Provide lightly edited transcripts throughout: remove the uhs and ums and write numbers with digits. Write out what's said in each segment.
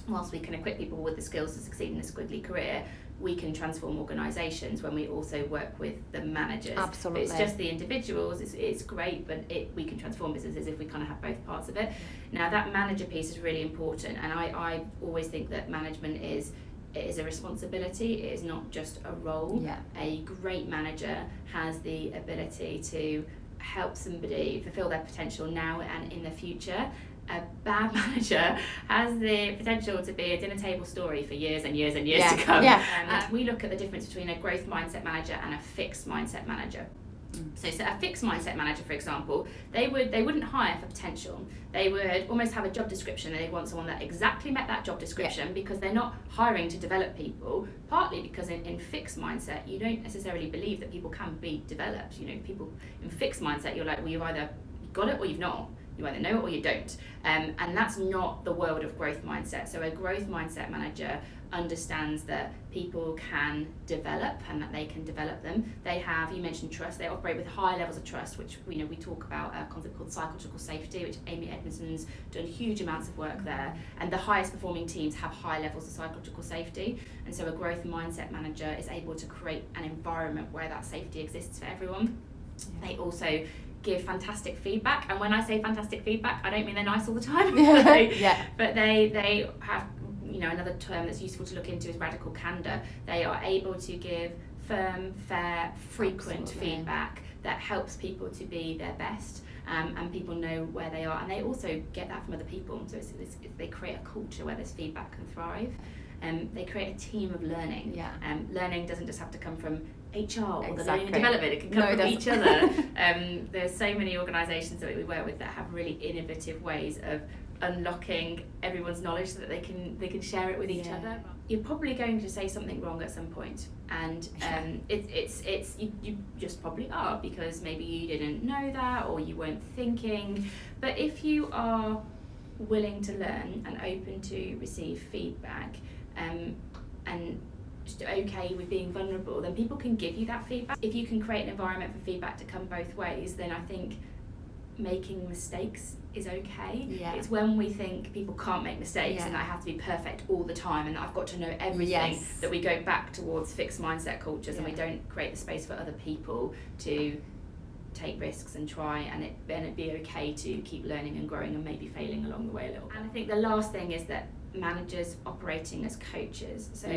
whilst we can equip people with the skills to succeed in a squiggly career, we can transform organisations when we also work with the managers. Absolutely. If it's just the individuals, it's great, but we can transform businesses if we kind of have both parts of it. Now that manager piece is really important, and I always think that management is a responsibility. It is not just a role. Yeah. A great manager has the ability to help somebody fulfill their potential now and in the future. A bad manager has the potential to be a dinner table story for years and years and years to come. Yeah. We look at the difference between a growth mindset manager and a fixed mindset manager. So a fixed mindset manager, for example, they wouldn't hire for potential. They would almost have a job description, and they want someone that exactly met that job description, because they're not hiring to develop people, partly because in fixed mindset you don't necessarily believe that people can be developed. You know, people in fixed mindset, you're like, well, you've either got it or you've not. You either know it or you don't. And that's not the world of growth mindset. So a growth mindset manager understands that people can develop and that they can develop them. They have, you mentioned trust, they operate with high levels of trust, which we talk about a concept called psychological safety, which Amy Edmondson's done huge amounts of work there. And the highest performing teams have high levels of psychological safety. And so a growth mindset manager is able to create an environment where that safety exists for everyone. They also give fantastic feedback, and when I say fantastic feedback, I don't mean they're nice all the time. But they have, another term that's useful to look into is radical candor. They are able to give firm, fair, frequent feedback that helps people to be their best, and people know where they are, and they also get that from other people. So they create a culture where this feedback can thrive. They create a team of learning. Learning doesn't just have to come from HR or the learning and development, it can come from each other. There's so many organisations that we work with that have really innovative ways of unlocking everyone's knowledge so that they can share it with each other. You're probably going to say something wrong at some point, and you just probably are, because maybe you didn't know that or you weren't thinking. But if you are willing to learn and open to receive feedback, and just okay with being vulnerable, then people can give you that feedback. If you can create an environment for feedback to come both ways, then I think making mistakes is okay. It's when we think people can't make mistakes and that I have to be perfect all the time and that I've got to know everything that we go back towards fixed mindset cultures and we don't create the space for other people to take risks and try, and it be okay to keep learning and growing and maybe failing along the way a little bit. And I think the last thing is that managers operating as coaches. So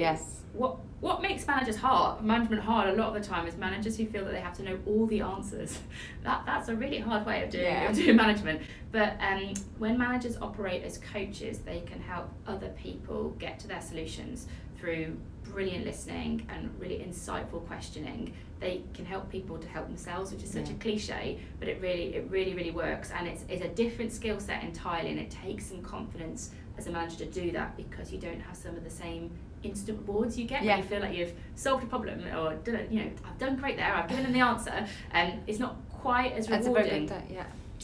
what makes management hard a lot of the time is managers who feel that they have to know all the answers. That's a really hard way of doing management. But when managers operate as coaches, they can help other people get to their solutions through brilliant listening and really insightful questioning. They can help people to help themselves, which is such a cliche, but it really works, and it's a different skill set entirely, and it takes some confidence as a manager to do that, because you don't have some of the same instant rewards you get when you feel like you've solved a problem or I've done great there, I've given them the answer, and it's not quite as rewarding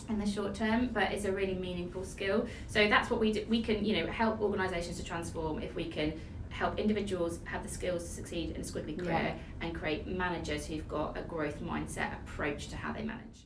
in the short term, but it's a really meaningful skill. So that's what we do. We can help organisations to transform if we can help individuals have the skills to succeed in a squiggly career and create managers who've got a growth mindset approach to how they manage.